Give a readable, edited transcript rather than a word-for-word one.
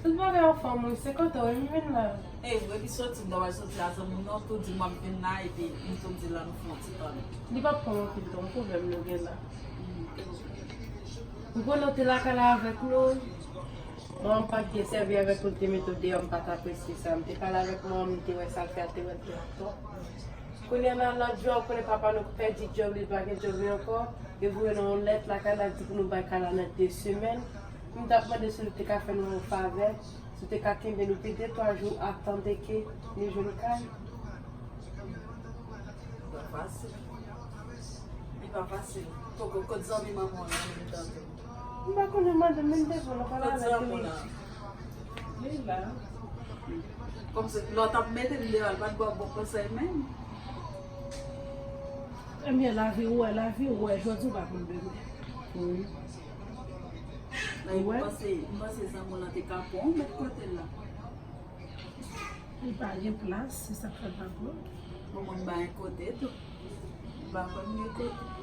Tout bagay an fam mwen, se kote ou mi ven la. E, mwen ki soti mda wè soti la zan moun nan tout di mwen vin na e pi mwen tout di la nou fon ti tan. Li pa pran an pil ton problem nou gen la. Mwen konote la kala avèk nou. Mwen pa ki servi avèk ou te metode, mwen pa t'apresi sa. Mwen te kala avèk mwen te wè sal fè te wè te ato. Konye nan la job, konye papa nou perdi job, li bagay job li ankon. E vwe nan let la kala di pou nou bay kala net 2 semen. Mwen tap mwen de sou te ka fè nou fave. Sou te ka kimbe nou pi 2-3 jou atande ke ni joun kay. Pas fasil. E pa fasil. Toko kot zan mi maman nan mwen tante. Mwen ba konye man de men devon, la kala Kot la zan te moun li. nan. Li la. Kom se lot ap mette li al bat bo konsey men. Mwen la vi ouwe, jodi ba kon bebe. Mwen pase zan moun nan te kapon, met kote la. Li pa gen plas, se sa fè pa bon. Mwen ba yon kote tou. Ba kon yon kote.